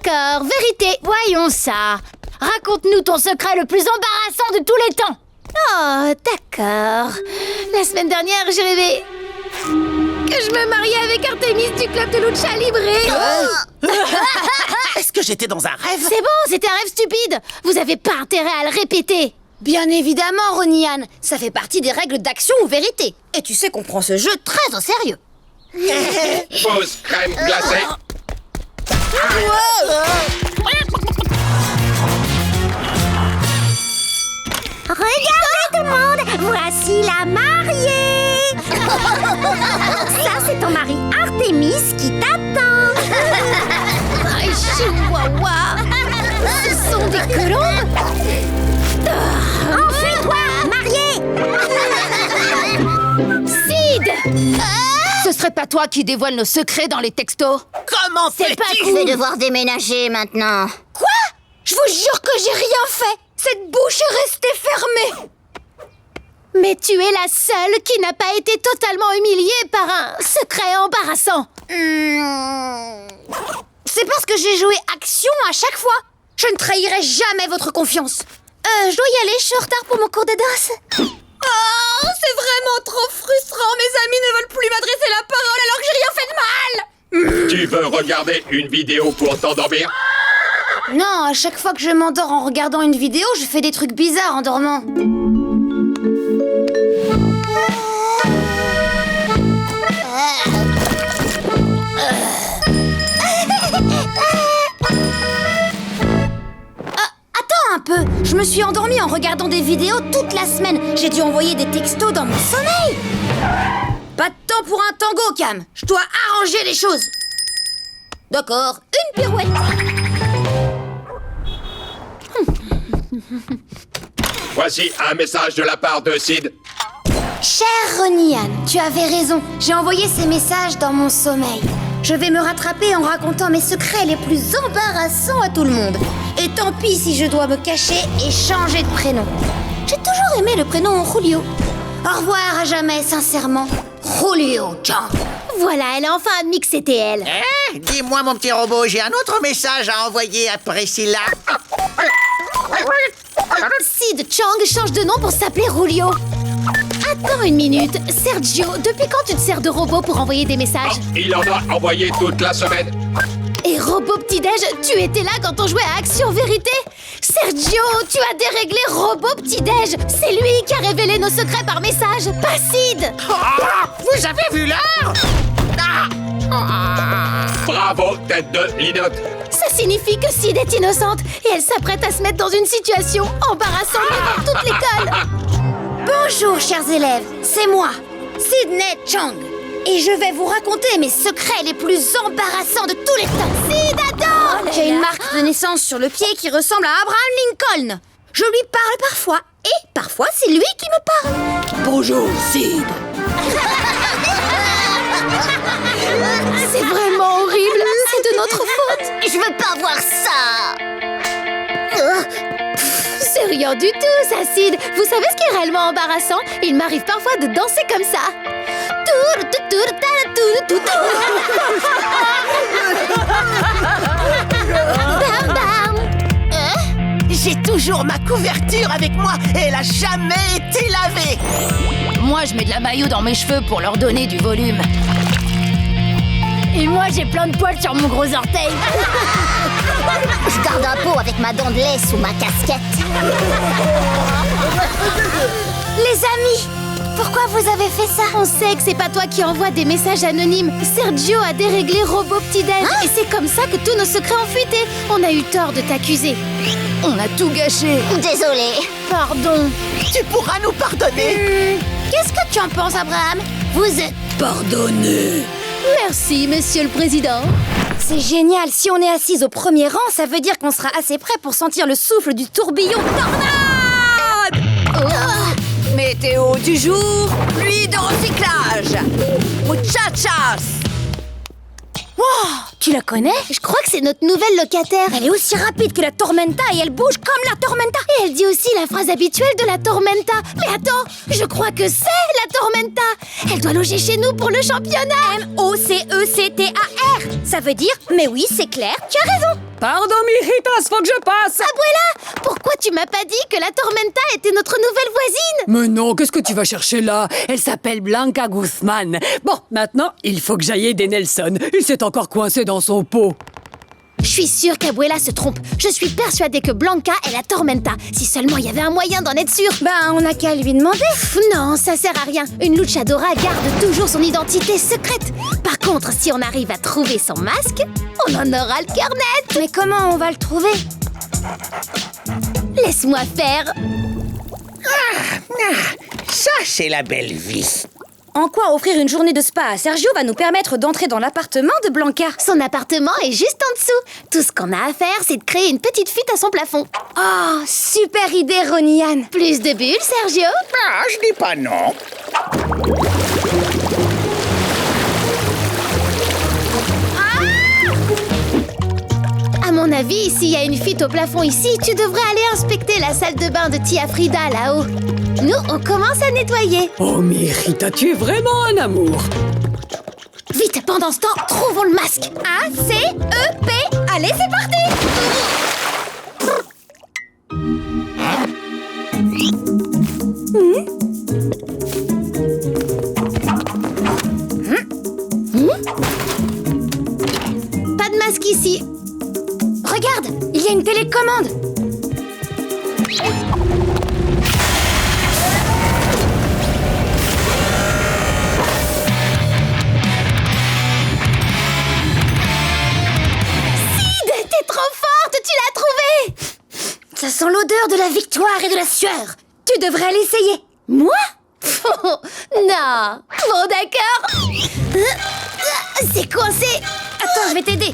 D'accord, vérité, voyons ça. Raconte-nous ton secret le plus embarrassant de tous les temps. Oh, d'accord. La semaine dernière, j'ai rêvé que je me mariais avec Artemis du club de lucha libre. Est-ce que j'étais dans un rêve? C'est bon, c'était un rêve stupide. Vous avez pas intérêt à le répéter. Bien évidemment, Ronnie-Anne, ça fait partie des règles d'action ou vérité. Et tu sais qu'on prend ce jeu très au sérieux. Fausse crème glacée. Regardez tout le monde, voici la mariée. Ça, c'est ton mari Artemis qui t'attend. Chihuahua, ce sont des colombes. Enfuis-toi, mariée. Sid, Ce serait pas toi qui dévoile nos secrets dans les textos? Comment c'est pas fais-tu? cool. Je vais devoir déménager maintenant. Quoi? Je vous jure que j'ai rien fait. Cette bouche est restée fermée. Mais tu es la seule qui n'a pas été totalement humiliée par un secret embarrassant. C'est parce que j'ai joué action à chaque fois. Je ne trahirai jamais votre confiance. Je dois y aller, je suis en retard pour mon cours de danse. Oh, c'est vraiment trop frustrant. Mes amis ne veulent plus m'adresser la parole alors que j'ai rien fait de mal. Tu veux regarder une vidéo pour t'endormir? Non, à chaque fois que je m'endors en regardant une vidéo, je fais des trucs bizarres en dormant. Attends un peu, je me suis endormie en regardant des vidéos toute la semaine. J'ai dû envoyer des textos dans mon sommeil. Pas de temps pour un tango, Cam. Je dois arranger les choses. D'accord, une pirouette. Voici un message de la part de Sid. Chère Ronnie-Anne, tu avais raison. J'ai envoyé ces messages dans mon sommeil. Je vais me rattraper en racontant mes secrets les plus embarrassants à tout le monde. Et tant pis si je dois me cacher et changer de prénom. J'ai toujours aimé le prénom Julio. Au revoir à jamais, sincèrement. Julio Chang. Voilà, elle a enfin admis que c'était elle. Dis-moi, mon petit robot, j'ai un autre message à envoyer à Priscilla. Sid Chang change de nom pour s'appeler Julio. Attends une minute, Sergio, depuis quand tu te sers de robot pour envoyer des messages? Il en a envoyé toute la semaine. Et Robot Petit-Déj, tu étais là quand on jouait à Action Vérité? Sergio, tu as déréglé Robot Petit-Déj. C'est lui qui a révélé nos secrets par message, pas Sid. Vous avez vu l'heure? Bravo, tête de linotte. Ça signifie que Sid est innocente et elle s'apprête à se mettre dans une situation embarrassante devant toute l'école. Bonjour, chers élèves. C'est moi, Sidney Chang. Et je vais vous raconter mes secrets les plus embarrassants de tous les temps. Sid, attends! J'ai une marque de naissance sur le pied qui ressemble à Abraham Lincoln. Je lui parle parfois, et parfois c'est lui qui me parle. Bonjour, Sid. C'est vraiment horrible, c'est de notre faute. Je veux pas voir ça. C'est rien du tout, ça, Sid. Vous savez ce qui est réellement embarrassant? Il m'arrive parfois de danser comme ça. Bam, bam. J'ai toujours ma couverture avec moi et elle a jamais été lavée. Moi, je mets de la maillot dans mes cheveux pour leur donner du volume. Et moi, j'ai plein de poils sur mon gros orteil. Je garde un pot avec ma dent de lait sous ma casquette. Les amis, pourquoi vous avez fait ça? On sait que c'est pas toi qui envoie des messages anonymes. Sergio a déréglé Robot Petit-Déj. Et c'est comme ça que tous nos secrets ont fuité. On a eu tort de t'accuser. On a tout gâché. Désolée. Pardon. Tu pourras nous pardonner. Qu'est-ce que tu en penses, Abraham? Vous êtes Pardonné. Merci, monsieur le président. C'est génial, si on est assise au premier rang, ça veut dire qu'on sera assez près pour sentir le souffle du tourbillon tornade. Météo du jour, pluie de recyclage. Muchachas. Wow, tu la connais? Je crois que c'est notre nouvelle locataire. Elle est aussi rapide que la Tormenta et elle bouge comme la Tormenta. Et elle dit aussi la phrase habituelle de la Tormenta. Mais attends, je crois que c'est la Tormenta. Elle doit loger chez nous pour le championnat. M-O-C-E-C-T-A-R. Ça veut dire, mais oui, c'est clair, tu as raison. Pardon, mijitas, faut que je passe. Abuela, pourquoi tu m'as pas dit que la Tormenta était notre nouvelle voisine? Mais non, qu'est-ce que tu vas chercher là? Elle s'appelle Blanca Guzman. Bon, maintenant, il faut que j'aille aider Nelson. Il s'est encore coincé dans son pot. Je suis sûre qu'Abuela se trompe. Je suis persuadée que Blanca est la Tormenta. Si seulement il y avait un moyen d'en être sûr. Ben, on n'a qu'à lui demander. Pff, non, ça sert à rien. Une luchadora garde toujours son identité secrète. Par contre, si on arrive à trouver son masque, on en aura le cœur net. Mais comment on va le trouver? Laisse-moi faire. Ça, c'est la belle vie. En quoi offrir une journée de spa à Sergio va nous permettre d'entrer dans l'appartement de Blanca? Son appartement est juste en dessous. Tout ce qu'on a à faire, c'est de créer une petite fuite à son plafond. Oh, super idée, Ronnie-Anne. Plus de bulles, Sergio? Ah, je dis pas non. À mon avis, s'il y a une fuite au plafond ici, tu devrais aller inspecter la salle de bain de Tia Frida là-haut. Nous, on commence à nettoyer. Oh, Mirita, tu es vraiment un amour. Vite, pendant ce temps, trouvons le masque. A-C-E-P. Allez, c'est parti. Pas de masque ici. Regarde, il y a une télécommande. Sid, t'es trop forte, tu l'as trouvé. Ça sent l'odeur de la victoire et de la sueur. Tu devrais l'essayer. Moi? Non. Bon, d'accord. C'est coincé. Attends, je vais t'aider.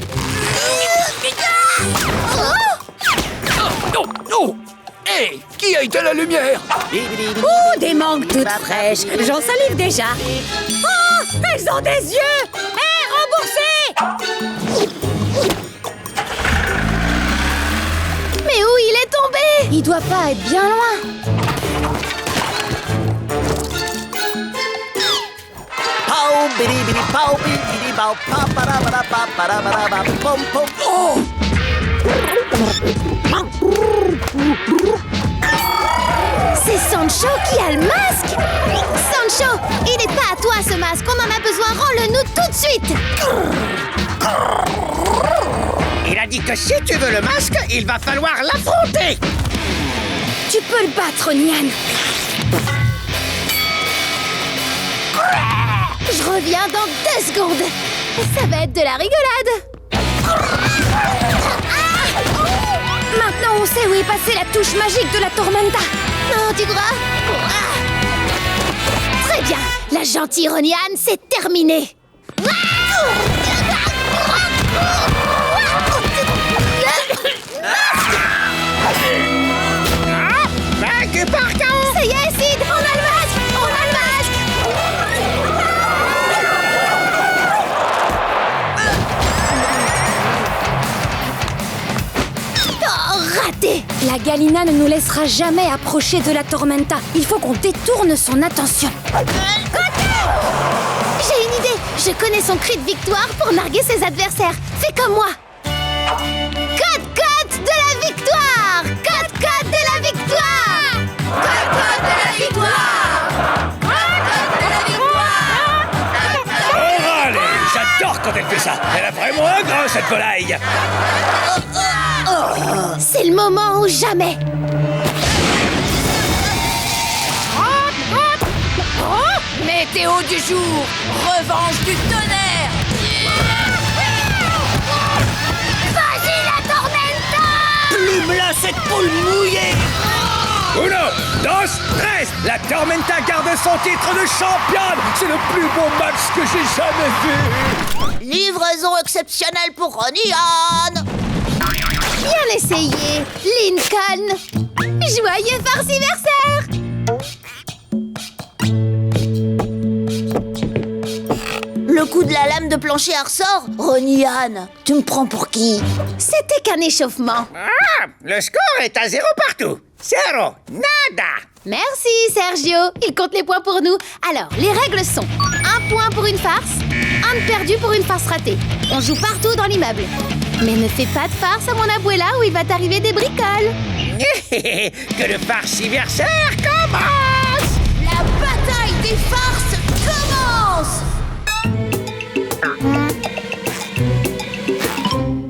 Non, non. Hé, qui a éteint la lumière? Oh, des mangues toutes fraîches. J'en salive déjà. Oh, elles ont des yeux. Hé, remboursez. Mais où il est tombé? Il doit pas être bien loin. Pau, bidi, bidi, pau, bidi, pau, pa, para, para, pa, para, para, pa, pom, pom. Oh! C'est Sancho qui a le masque. Sancho, il n'est pas à toi ce masque. On en a besoin. Rends-le-nous tout de suite. Il a dit que si tu veux le masque, il va falloir l'affronter. Tu peux le battre, Ronnie-Anne. Je reviens dans 2 secondes. Ça va être de la rigolade. Maintenant, on sait où est passée la touche magique de la Tormenta. Non, tu crois? Très bien. La gentille Ronnie-Anne, c'est terminé. Vaincu par KO. Ça y est, Sid, on a le masque. On a le masque. Oh, raté. La Galina ne nous laissera jamais approcher de la Tormenta. Il faut qu'on détourne son attention. J'ai une idée. Je connais son cri de victoire pour narguer ses adversaires. Fais comme moi. Côte de la victoire. Côte de la victoire. Côte de la victoire. Côte de la victoire. Oh, allez, j'adore quand elle fait ça. Elle a vraiment un grain, cette volaille. C'est le moment ou jamais. Météo du jour, revanche du tonnerre. Vas-y, la Tormenta. Plume-la, cette poule mouillée. Uno, dos, tres. La Tormenta garde son titre de championne. C'est le plus beau match que j'ai jamais vu. Livraison exceptionnelle pour Ronnie-Anne. Bien essayé, Lincoln. Joyeux farciversaire. Le coup de la lame de plancher à ressort? Ronnie-Anne, tu me prends pour qui? C'était qu'un échauffement. Ah, le score est à 0 partout. 0, nada. Merci, Sergio. Il compte les points pour nous. Alors, les règles sont 1 point pour une farce, Un de perdu pour une farce ratée. On joue partout dans l'immeuble. Mais ne fais pas de farce à mon abuela ou il va t'arriver des bricoles. Que le farciversaire commence! La bataille des farces commence.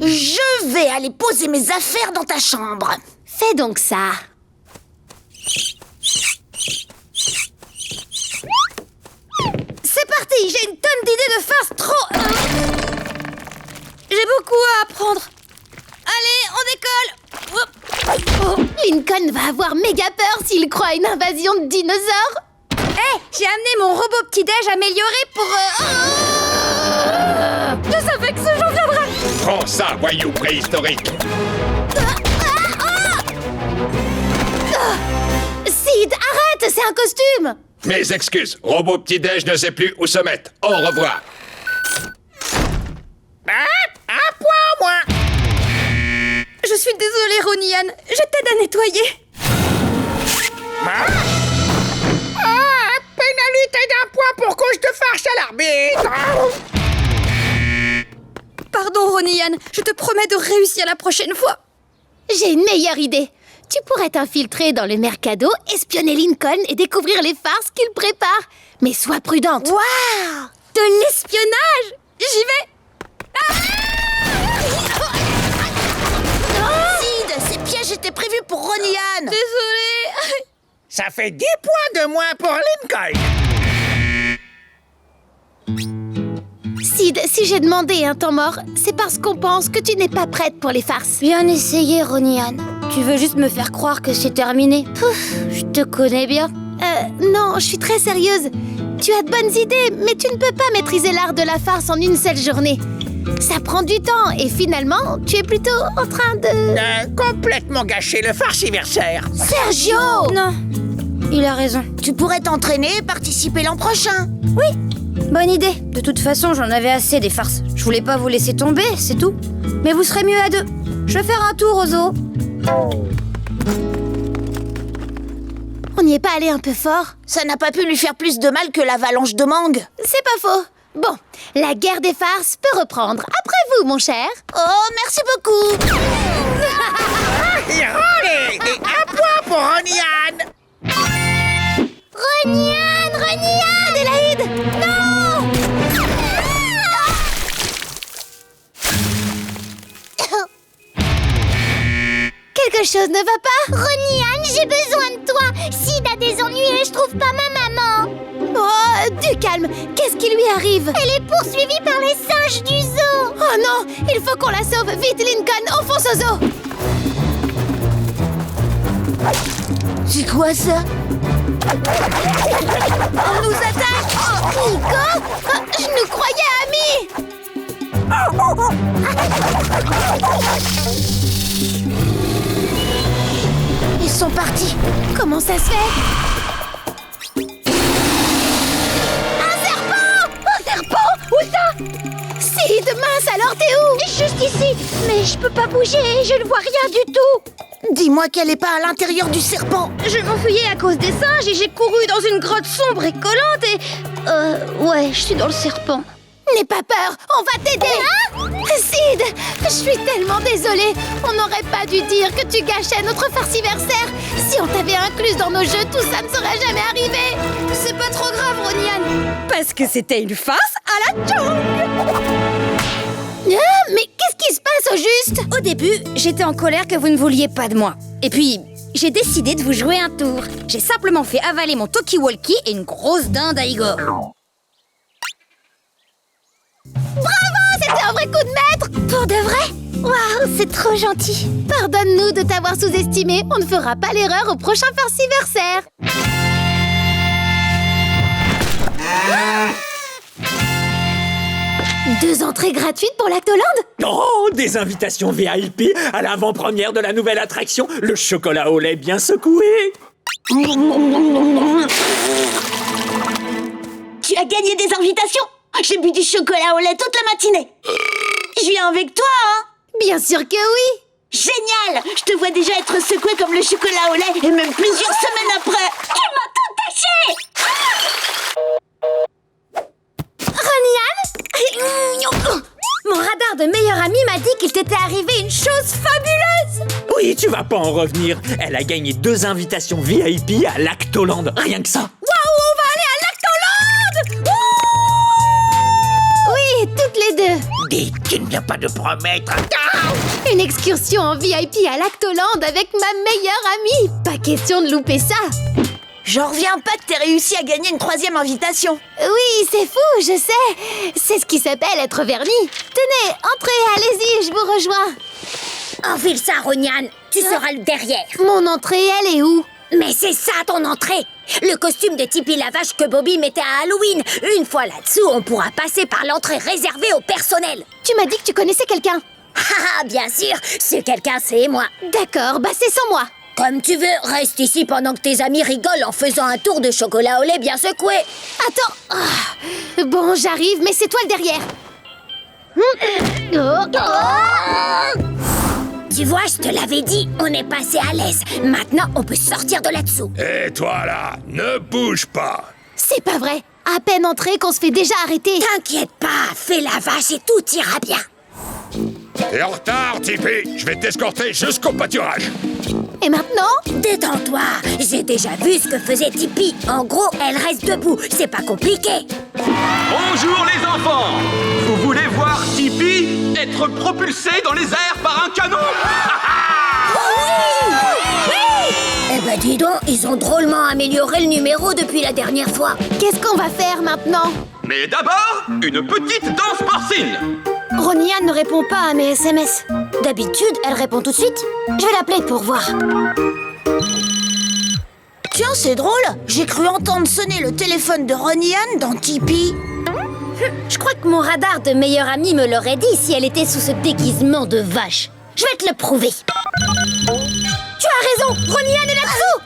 Je vais aller poser mes affaires dans ta chambre. Fais donc ça. C'est parti, j'ai une tonne d'idées de farce trop... J'ai beaucoup à apprendre. Allez, on décolle. Oh, Lincoln va avoir méga peur s'il croit à une invasion de dinosaures. Hé, j'ai amené mon robot petit-déj amélioré pour... Je savais que ce jour viendra. Prends ça, voyou préhistorique! Sid, arrête, c'est un costume. Mes excuses, robot petit-déj ne sait plus où se mettre. Au revoir! Un point en moins! Je suis désolée, Ronnie-Anne. Je t'aide à nettoyer. Pénalité d'un point pour cause de farce à l'arbitre! Pardon, Ronnie-Anne. Je te promets de réussir la prochaine fois. J'ai une meilleure idée. Tu pourrais t'infiltrer dans le Mercado, espionner Lincoln et découvrir les farces qu'il prépare. Mais sois prudente. Waouh! De l'espionnage! J'y vais. Sid, ces pièges étaient prévus pour Ronnie-Anne. Désolée. Ça fait 10 points de moins pour Lincoln! Sid, si j'ai demandé un temps mort, c'est parce qu'on pense que tu n'es pas prête pour les farces. Bien essayé, Ronnie-Anne. Tu veux juste me faire croire que c'est terminé. Pouf, je te connais bien. Non, je suis très sérieuse. Tu as de bonnes idées, mais tu ne peux pas maîtriser l'art de la farce en une seule journée. Ça prend du temps et finalement, tu es plutôt en train de... Complètement gâché le farciversaire! Sergio! Non, il a raison. Tu pourrais t'entraîner et participer l'an prochain. Bonne idée. De toute façon, j'en avais assez des farces. Je voulais pas vous laisser tomber, c'est tout. Mais vous serez mieux à deux. Je vais faire un tour au zoo. On n'y est pas allé un peu fort? Ça n'a pas pu lui faire plus de mal que l'avalanche de mangue. C'est pas faux. Bon, la guerre des farces peut reprendre. Après vous, mon cher. Oh, merci beaucoup. Et un point pour Ronnie-Anne! Ronnie-Anne, Adélaïde! Non! Quelque chose ne va pas? Ronnie-Anne, j'ai besoin de toi. Sid a des ennuis et je trouve pas ma maman. Oh, du calme. Qu'est-ce qui lui arrive? Elle est poursuivie par les singes du zoo. Oh non, il faut qu'on la sauve. Vite, Lincoln, enfonce au zoo. C'est quoi ça? On nous attaque. Nico, je nous croyais amis. Ils sont partis. Comment ça se fait? Un serpent! Un serpent? Où ça? Sid, mince, alors t'es où? Juste ici. Mais je peux pas bouger, je ne vois rien du tout. Dis-moi qu'elle n'est pas à l'intérieur du serpent. Je m'enfuyais à cause des singes et j'ai couru dans une grotte sombre et collante et... Ouais, je suis dans le serpent. N'aie pas peur, on va t'aider. Sid, je suis tellement désolée. On n'aurait pas dû dire que tu gâchais notre farciversaire. Si on t'avait incluse dans nos jeux, tout ça ne serait jamais arrivé. C'est pas trop grave, Ronnie-Anne. Parce que c'était une farce à la Chong. Ah, mais qu'est-ce qui se passe au juste? Au début, j'étais en colère que vous ne vouliez pas de moi. Et puis, j'ai décidé de vous jouer un tour. J'ai simplement fait avaler mon talkie-walkie et une grosse dinde à Igor. Bravo, c'était un vrai coup de maître. Pour de vrai? Waouh, c'est trop gentil. Pardonne-nous de t'avoir sous-estimé. On ne fera pas l'erreur au prochain farciversaire. Deux entrées gratuites pour Lactoland? Oh, des invitations VIP à l'avant-première de la nouvelle attraction, le chocolat au lait bien secoué. Tu as gagné des invitations. J'ai bu du chocolat au lait toute la matinée. Je viens avec toi, hein? Bien sûr que oui. Génial! Je te vois déjà être secoué comme le chocolat au lait et même plusieurs semaines après. Tu m'as tout taché! Ronnie-Anne, radar de meilleur ami m'a dit qu'il t'était arrivé une chose fabuleuse. Oui, tu vas pas en revenir. Elle a gagné 2 invitations VIP à Lactoland, rien que ça. Waouh, on va aller à Lactoland. Oui, toutes les deux. Dites qu'il n'y a pas de promettre. Une excursion en VIP à Lactoland avec ma meilleure amie. Pas question de louper ça. J'en reviens pas que t'aies réussi à gagner une 3e invitation. Oui, c'est fou, je sais. C'est ce qui s'appelle être verni. Tenez, entrez, allez-y, je vous rejoins. Enfile ça, Roniane. Tu seras le derrière. Mon entrée, elle est où? Mais c'est ça ton entrée. Le costume de Tipeee la vache que Bobby mettait à Halloween. Une fois là-dessous, on pourra passer par l'entrée réservée au personnel. Tu m'as dit que tu connaissais quelqu'un. Ah, bien sûr. Ce quelqu'un, c'est moi. D'accord, bah c'est sans moi. Comme tu veux, reste ici pendant que tes amis rigolent en faisant un tour de chocolat au lait bien secoué. Attends. Bon, j'arrive, mais c'est toi le derrière. Tu vois, je te l'avais dit, on est passé à l'aise. Maintenant, on peut sortir de là-dessous. Et toi là, ne bouge pas. C'est pas vrai. À peine entré qu'on se fait déjà arrêter. T'inquiète pas, fais la vache et tout ira bien. T'es en retard, Tipeee. Je vais t'escorter jusqu'au pâturage. Et maintenant? Détends-toi, j'ai déjà vu ce que faisait Tipeee. En gros, elle reste debout, c'est pas compliqué. Bonjour les enfants! Vous voulez voir Tipeee être propulsé dans les airs par un canon? Eh ben dis donc, ils ont drôlement amélioré le numéro depuis la dernière fois. Qu'est-ce qu'on va faire maintenant? Mais d'abord, une petite danse porcine! Roniane ne répond pas à mes SMS. D'habitude, elle répond tout de suite. Je vais l'appeler pour voir. Tiens, c'est drôle. J'ai cru entendre sonner le téléphone de Roniane dans Tipeee. Je crois que mon radar de meilleur ami me l'aurait dit si elle était sous ce déguisement de vache. Je vais te le prouver. Tu as raison, Roniane est là-dessous.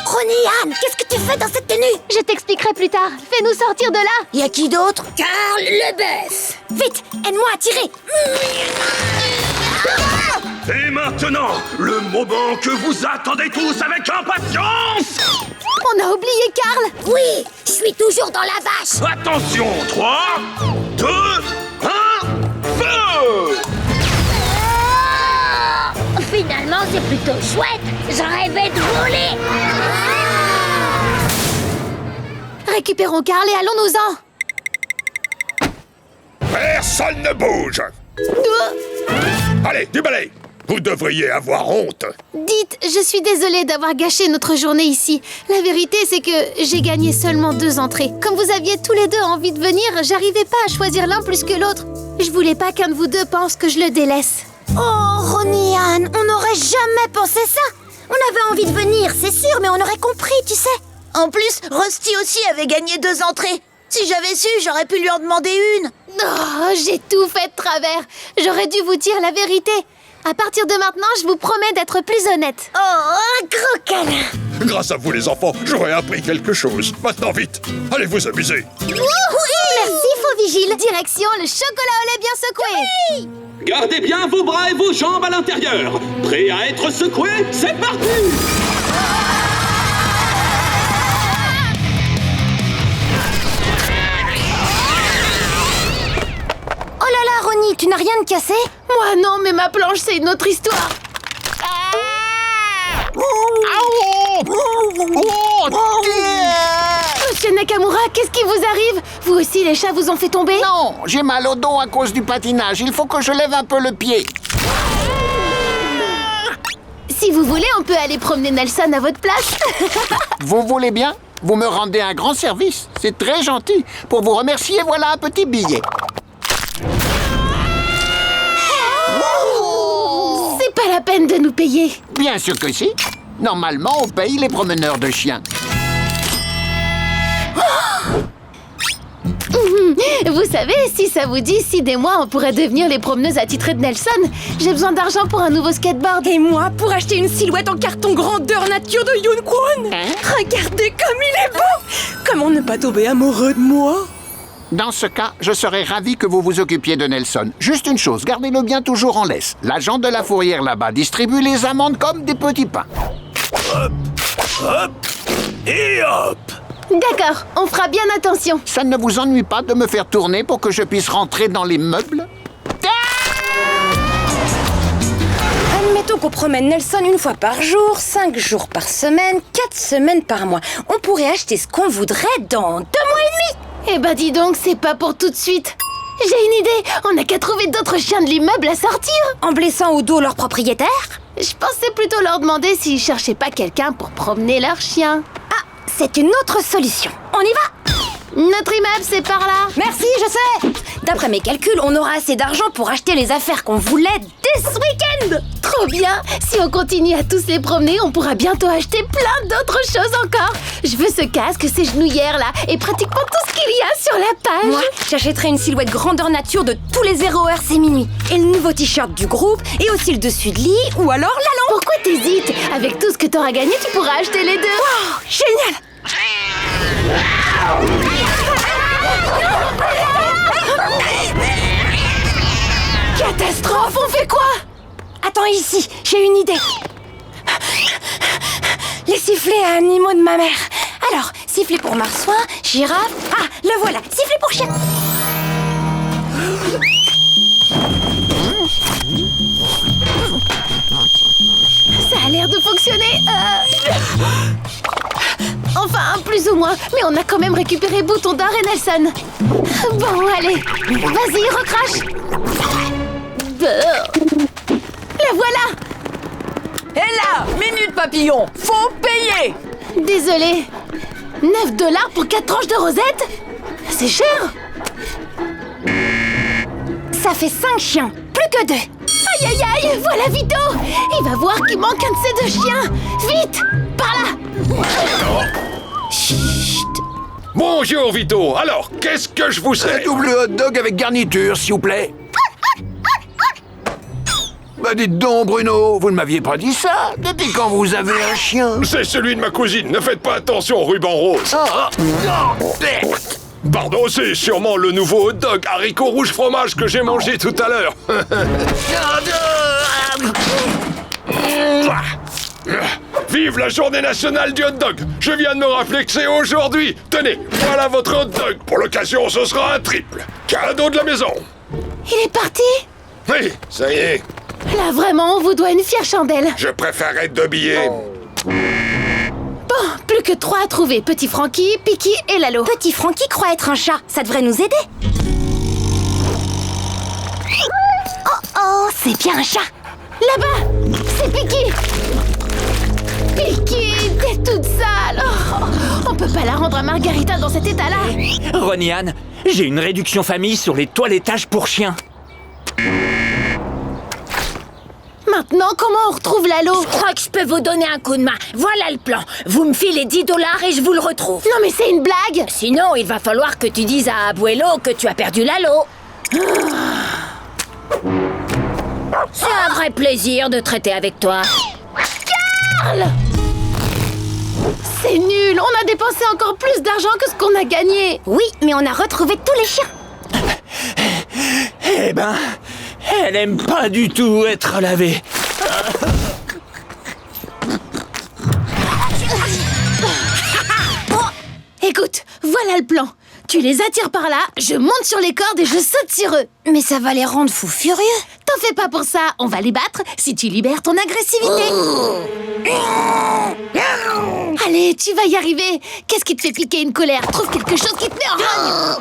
Roniane, qu'est-ce que tu fais dans cette tenue? Je t'expliquerai plus tard. Fais-nous sortir de là. Y a qui d'autre? Carl Leboeuf. Vite, aide-moi à tirer. Et maintenant, le moment que vous attendez tous avec impatience! On a oublié Carl. Oui, je suis toujours dans la vache. Attention, 3, 2, 1, feu! Finalement, c'est plutôt chouette. Je rêvais de voler. Récupérons Carl et allons-nous-en. Personne ne bouge. Allez, du balai. Vous devriez avoir honte. Dites, je suis désolée d'avoir gâché notre journée ici. La vérité, c'est que j'ai gagné seulement 2 entrées. Comme vous aviez tous les deux envie de venir, j'arrivais pas à choisir l'un plus que l'autre. Je voulais pas qu'un de vous deux pense que je le délaisse. Oh, Roniane, on n'aurait jamais pensé ça. On avait envie de venir, c'est sûr, mais on aurait compris, tu sais. En plus, Rusty aussi avait gagné 2 entrées. Si j'avais su, j'aurais pu lui en demander une. Oh, j'ai tout fait de travers. J'aurais dû vous dire la vérité. À partir de maintenant, je vous promets d'être plus honnête. Oh, un gros câlin. Grâce à vous les enfants, j'aurais appris quelque chose. Maintenant vite, allez vous amuser. Merci, faux vigile. Direction le chocolat au lait bien secoué. Gardez bien vos bras et vos jambes à l'intérieur. Prêts à être secoués? C'est parti! Oh là là, Ronnie, tu n'as rien de cassé? Moi non, mais ma planche, c'est une autre histoire. Monsieur Nakamura, qu'est-ce qui vous arrive? Vous aussi, les chats vous ont fait tomber? Non, j'ai mal au dos à cause du patinage. Il faut que je lève un peu le pied. Si vous voulez, on peut aller promener Nelson à votre place. Vous voulez bien? Vous me rendez un grand service. C'est très gentil. Pour vous remercier, voilà un petit billet. C'est pas la peine de nous payer. Bien sûr que si. Normalement, on paye les promeneurs de chiens. Vous savez, si ça vous dit, Sid et moi, on pourrait devenir les promeneuses attitrées de Nelson. J'ai besoin d'argent pour un nouveau skateboard. Et moi, pour acheter une silhouette en carton grandeur nature de Yoon Kwon. Regardez comme il est beau. Comment ne pas tomber amoureux de moi? Dans ce cas, je serais ravi que vous vous occupiez de Nelson. Juste une chose, gardez-le bien toujours en laisse. L'agent de la fourrière là-bas distribue les amandes comme des petits pains. Hop, hop, et hop. D'accord, on fera bien attention. Ça ne vous ennuie pas de me faire tourner pour que je puisse rentrer dans les meubles? Donc on promène Nelson une fois par jour, 5 jours par semaine, 4 semaines par mois. On pourrait acheter ce qu'on voudrait dans 2 mois et demi. Eh ben dis donc, c'est pas pour tout de suite. J'ai une idée, on n'a qu'à trouver d'autres chiens de l'immeuble à sortir. En blessant au dos leur propriétaire? Je pensais plutôt leur demander s'ils cherchaient pas quelqu'un pour promener leur chien. Ah, c'est une autre solution. On y va? Notre immeuble, c'est par là. Merci, je sais. D'après mes calculs, on aura assez d'argent pour acheter les affaires qu'on voulait dès ce week-end. Trop bien. Si on continue à tous les promener, on pourra bientôt acheter plein d'autres choses encore. Je veux ce casque, ces genouillères là, et pratiquement tout ce qu'il y a sur la page. Moi, j'achèterai une silhouette grandeur nature de tous les 0 heures, c'est minuit. Et le nouveau t-shirt du groupe, et aussi le dessus de lit, ou alors la lampe. Pourquoi t'hésites? Avec tout ce que t'auras gagné, tu pourras acheter les deux. Oh, génial. Catastrophe, on fait quoi? Attends ici, j'ai une idée. Les sifflets à animaux de ma mère. Alors, sifflet pour marsouin, girafe... Ah, le voilà, sifflet pour chien. Ça a l'air de fonctionner. Enfin, plus ou moins. Mais on a quand même récupéré Bouton d'Or et Nelson. Bon, allez. Vas-y, recrache. La voilà. Et là, minute papillon, faut payer. Désolée. 9 $ pour 4 tranches de rosette? C'est cher. Ça fait 5 chiens, plus que 2. Aïe, aïe, aïe, voilà Vito. Il va voir qu'il manque un de ces 2 chiens. Vite, par là. Chut. Bonjour Vito, alors, qu'est-ce que je vous Un serais? double hot dog avec garniture, s'il vous plaît. Bah dites donc, Bruno, vous ne m'aviez pas dit ça. Depuis quand vous avez un chien? C'est celui de ma cousine, ne faites pas attention au ruban rose. Pardon, c'est sûrement le nouveau hot dog haricot rouge fromage que j'ai mangé tout à l'heure. Vive la journée nationale du hot dog! Je viens de me rappeler que c'est aujourd'hui. Tenez, voilà votre hot dog. Pour l'occasion, ce sera un triple. Cadeau de la maison. Il est parti? Oui, ça y est. Là, vraiment, on vous doit une fière chandelle. Je préférerais 2 billets. Bon, plus que 3 à trouver. Petit Francky, Piki et Lalo. Petit Francky croit être un chat, ça devrait nous aider. Oh, c'est bien un chat. Là-bas, c'est Piki. Piki, t'es toute sale. Oh, on peut pas la rendre à Margarita dans cet état-là. Roniane, j'ai une réduction famille sur les toilettages pour chiens. Maintenant, comment on retrouve Lalo? Je crois que je peux vous donner un coup de main. Voilà le plan. Vous me filez 10 $ et je vous le retrouve. Non mais c'est une blague. Sinon, il va falloir que tu dises à Abuelo que tu as perdu Lalo. C'est un vrai plaisir de traiter avec toi. Carl! C'est nul. On a dépensé encore plus d'argent que ce qu'on a gagné. Oui, mais on a retrouvé tous les chiens. Eh ben, elle aime pas du tout être lavée. Écoute, voilà le plan. Tu les attires par là, je monte sur les cordes et je saute sur eux. Mais ça va les rendre fous furieux. T'en fais pas pour ça, on va les battre si tu libères ton agressivité. Allez, tu vas y arriver. Qu'est-ce qui te fait piquer une colère? Trouve quelque chose qui te met en rogne.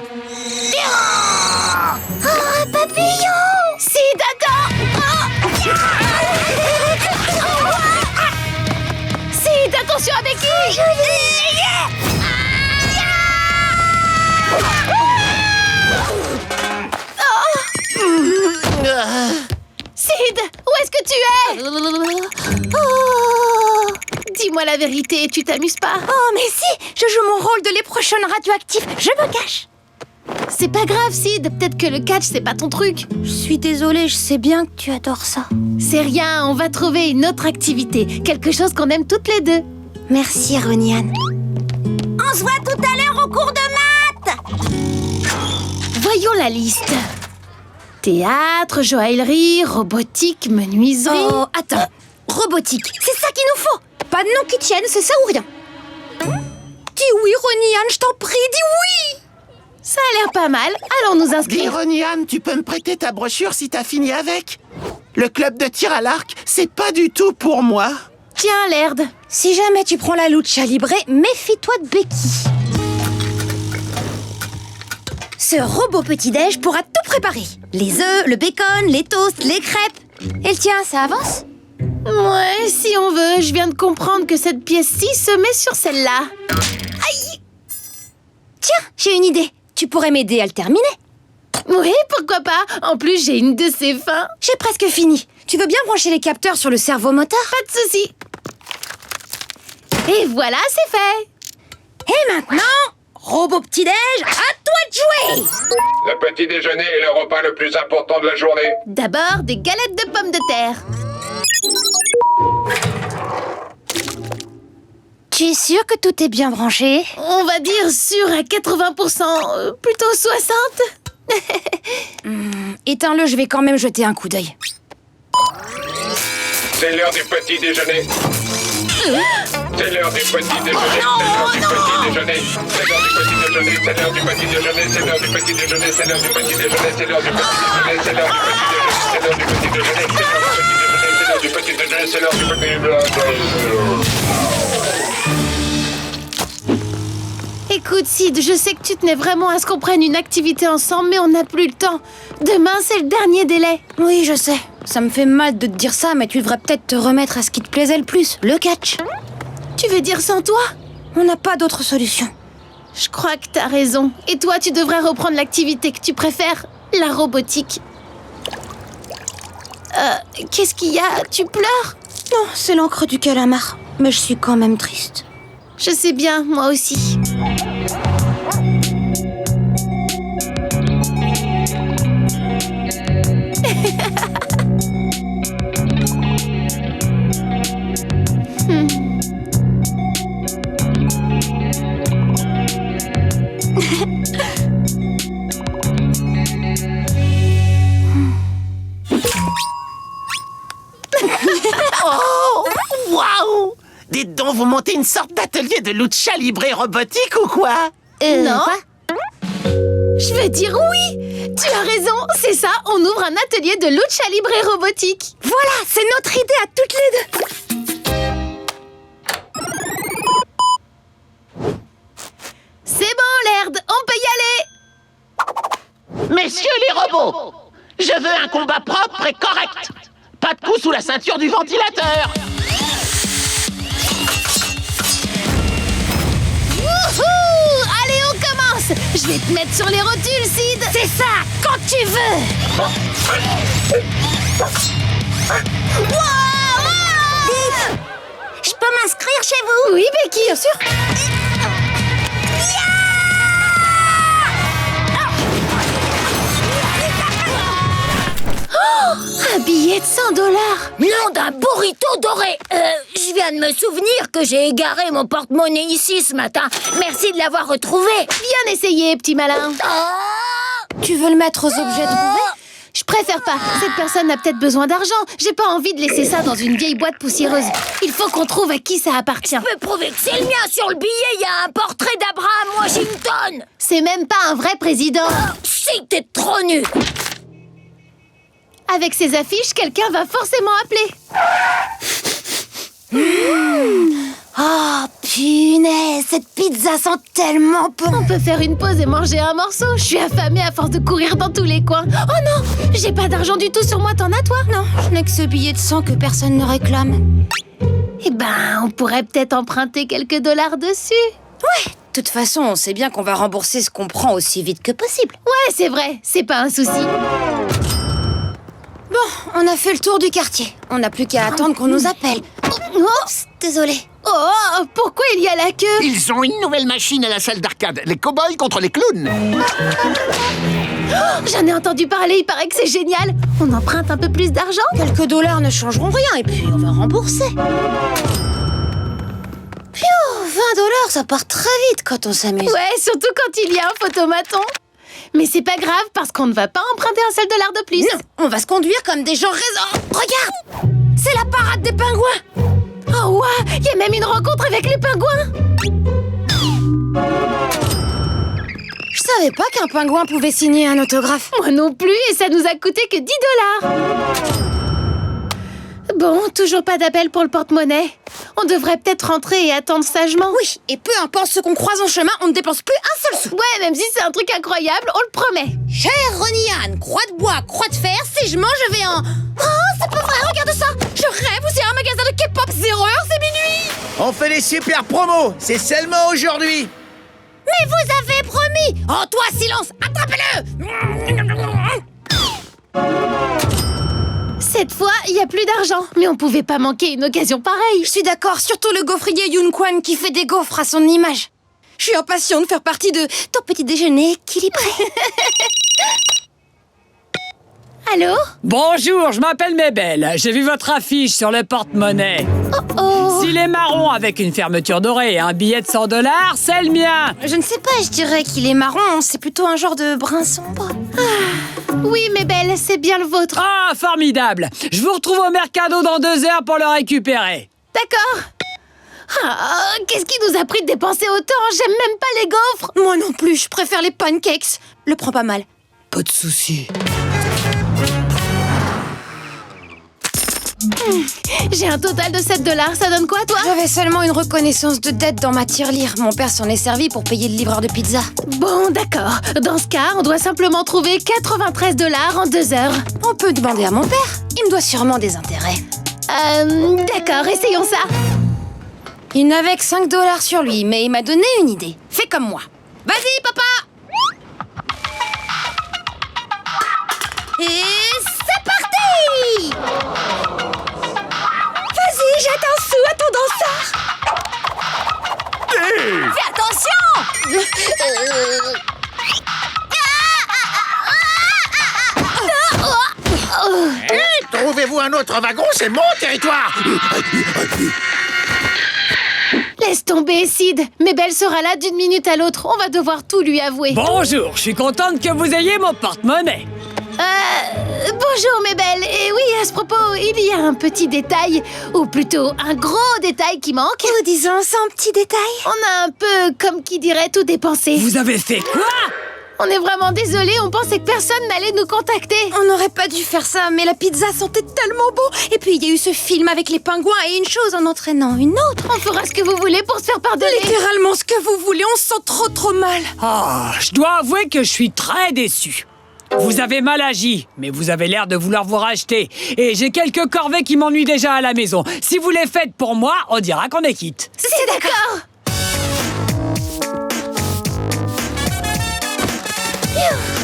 Oh, un papillon! Sid, attends. Sid, attention à Becky. Sid, où est-ce que tu es? Oh, dis-moi la vérité, tu t'amuses pas? Oh, mais si, je joue mon rôle de léprochaune radioactif. Je me cache. C'est pas grave, Sid. Peut-être que le catch, c'est pas ton truc. Je suis désolée, je sais bien que tu adores ça. C'est rien, on va trouver une autre activité. Quelque chose qu'on aime toutes les deux. Merci, Roniane. On se voit tout à l'heure au cours de maths! Voyons la liste. Théâtre, joaillerie, robotique, menuiserie... Oh, attends. Robotique, c'est ça qu'il nous faut. Pas de nom qui tienne, c'est ça ou rien. Dis oui, Roniane, je t'en prie, dis oui. Ça a l'air pas mal, allons nous inscrire. Roniane, tu peux me prêter ta brochure si t'as fini avec? Le club de tir à l'arc, c'est pas du tout pour moi. Tiens, Laird. Si jamais tu prends la lucha libre, méfie-toi de Becky. Ce robot petit-déj pourra tout préparer. Les œufs, le bacon, les toasts, les crêpes. Et le tien, ça avance? Ouais, si on veut. Je viens de comprendre que cette pièce-ci se met sur celle-là. Aïe! Tiens, j'ai une idée. Tu pourrais m'aider à le terminer? Oui, pourquoi pas. En plus, j'ai une de ces fins. J'ai presque fini. Tu veux bien brancher les capteurs sur le servomoteur? Pas de souci. Et voilà, c'est fait. Et maintenant, robot petit-déj, à toi de jouer! Le petit déjeuner est le repas le plus important de la journée. D'abord, des galettes de pommes de terre. Tu es sûr que tout est bien branché? On va dire sûr à 80%, plutôt 60. Éteins-le, je vais quand même jeter un coup d'œil. C'est l'heure du petit déjeuner. C'est l'heure du petit déjeuner. C'est l'heure du petit déjeuner. C'est l'heure du petit déjeuner. C'est l'heure du petit déjeuner. C'est l'heure du petit déjeuner. C'est l'heure du petit déjeuner. C'est l'heure du petit déjeuner. C'est l'heure du petit déjeuner. C'est l'heure du petit déjeuner. Écoute, Sid, je sais que tu tenais vraiment à ce qu'on prenne une activité ensemble, mais on n'a plus le temps. Demain, c'est le dernier délai. Oui, je sais. Ça me fait mal de te dire ça, mais tu devrais peut-être te remettre à ce qui te plaisait le plus, le catch. Tu veux dire sans toi? On n'a pas d'autre solution. Je crois que t'as raison. Et toi, tu devrais reprendre l'activité que tu préfères, la robotique. Qu'est-ce qu'il y a? Tu pleures? Non, c'est l'encre du calamar. Mais je suis quand même triste. Je sais bien, moi aussi. Oh, waouh! Dites donc, vous montez une sorte d'atelier de lucha libre robotique ou quoi? Non. Je veux dire oui. Tu as raison, c'est ça, on ouvre un atelier de lucha libre et robotique. Voilà, c'est notre idée à toutes les deux. C'est bon, Laird, on peut y aller. Messieurs les robots, je veux un combat propre et correct. Pas de coup sous la ceinture du ventilateur. Wouhou! Allez, on commence. Je vais te mettre sur les rotules, Sid. C'est ça, quand tu veux. Wow! Je peux m'inscrire chez vous? Oui, Becky, bien sûr. Un billet de $100. Nom d'un burrito doré. Je viens de me souvenir que j'ai égaré mon porte-monnaie ici ce matin. Merci de l'avoir retrouvé. Bien essayé, petit malin. Tu veux le mettre aux objets trouvés? Je préfère pas. Cette personne a peut-être besoin d'argent. J'ai pas envie de laisser ça dans une vieille boîte poussiéreuse. Il faut qu'on trouve à qui ça appartient. Je peux prouver que c'est le mien. Sur le billet, il y a un portrait d'Abraham Washington. C'est même pas un vrai président. Si, t'es trop nu. Avec ces affiches, quelqu'un va forcément appeler. Oh, punaise, cette pizza sent tellement bon. On peut faire une pause et manger un morceau. Je suis affamée à force de courir dans tous les coins. Oh non, j'ai pas d'argent du tout sur moi, t'en as toi? Non, je n'ai que ce billet de 100 que personne ne réclame. Eh ben, on pourrait peut-être emprunter quelques dollars dessus. Ouais, de toute façon, on sait bien qu'on va rembourser ce qu'on prend aussi vite que possible. Ouais, c'est vrai, c'est pas un souci. Bon, on a fait le tour du quartier. On n'a plus qu'à attendre qu'on nous appelle. Oups, désolé. Oh, pourquoi il y a la queue? Ils ont une nouvelle machine à la salle d'arcade. Les cow-boys contre les clowns. Oh, j'en ai entendu parler, il paraît que c'est génial. On emprunte un peu plus d'argent? Quelques dollars ne changeront rien et puis on va rembourser. Pfiou, $20, ça part très vite quand on s'amuse. Ouais, surtout quand il y a un photomaton. Mais c'est pas grave parce qu'on ne va pas emprunter un seul dollar de plus. Non, on va se conduire comme des gens raisonnables. Regarde, c'est la parade des pingouins. Oh ouais, il y a même une rencontre avec les pingouins. Je savais pas qu'un pingouin pouvait signer un autographe. Moi non plus, et ça nous a coûté que $10. Bon, toujours pas d'appel pour le porte-monnaie. On devrait peut-être rentrer et attendre sagement. Oui, et peu importe ce qu'on croise en chemin, on ne dépense plus un seul sou. Ouais, même si c'est un truc incroyable, on le promet. Cher Ronnie-Anne, croix de bois, croix de fer, si je mange, je vais en... Oh, c'est pas vrai, regarde ça. Je rêve ou c'est un magasin de K-pop 0 heure, c'est minuit. On fait des super promos, c'est seulement aujourd'hui. Mais vous avez promis. Oh, toi, silence, attrapez-le. Cette fois, il y a plus d'argent, mais on pouvait pas manquer une occasion pareille. Je suis d'accord, surtout le gaufrier Yun Kwan qui fait des gaufres à son image. Je suis impatient de faire partie de ton petit déjeuner équilibré. Allô? Bonjour, je m'appelle Mabel. J'ai vu votre affiche sur le porte-monnaie. Oh. S'il est marron avec une fermeture dorée et un billet de 100 $, c'est le mien. Je ne sais pas, je dirais qu'il est marron, c'est plutôt un genre de brun sombre. Oui, mais belle, c'est bien le vôtre. Ah, formidable. Je vous retrouve au Mercado dans 2 heures pour le récupérer. D'accord. Ah, qu'est-ce qui nous a pris de dépenser autant? J'aime même pas les gaufres. Moi non plus, je préfère les pancakes. Le prends pas mal. Pas de soucis. J'ai un total de 7 $. Ça donne quoi, toi? J'avais seulement une reconnaissance de dette dans ma tirelire. Mon père s'en est servi pour payer le livreur de pizza. Bon, d'accord. Dans ce cas, on doit simplement trouver 93 $ en 2 heures. On peut demander à mon père. Il me doit sûrement des intérêts. D'accord, essayons ça. Il n'avait que 5 $ sur lui, mais il m'a donné une idée. Fais comme moi. Vas-y, papa! Et c'est parti! Vas-y, jette un sou à ton danseur! Fais attention! Trouvez-vous un autre wagon, c'est mon territoire. Laisse tomber, Sid. Mabel sera là d'une minute à l'autre. On va devoir tout lui avouer. Bonjour, je suis contente que vous ayez mon porte-monnaie. Bonjour, Mabel. Et oui, à ce propos, il y a un petit détail, ou plutôt un gros détail qui manque. Oh, disons ça, un petit détail. On a un peu, comme qui dirait, tout dépensé. Vous avez fait quoi? On est vraiment désolés, on pensait que personne n'allait nous contacter. On n'aurait pas dû faire ça, mais la pizza sentait tellement bon. Et puis il y a eu ce film avec les pingouins et une chose en entraînant une autre. On fera ce que vous voulez pour se faire pardonner. Littéralement ce que vous voulez, on se sent trop mal. Ah, je dois avouer que je suis très déçu. Vous avez mal agi, mais vous avez l'air de vouloir vous racheter. Et j'ai quelques corvées qui m'ennuient déjà à la maison. Si vous les faites pour moi, on dira qu'on est quitte. C'est d'accord. Phew.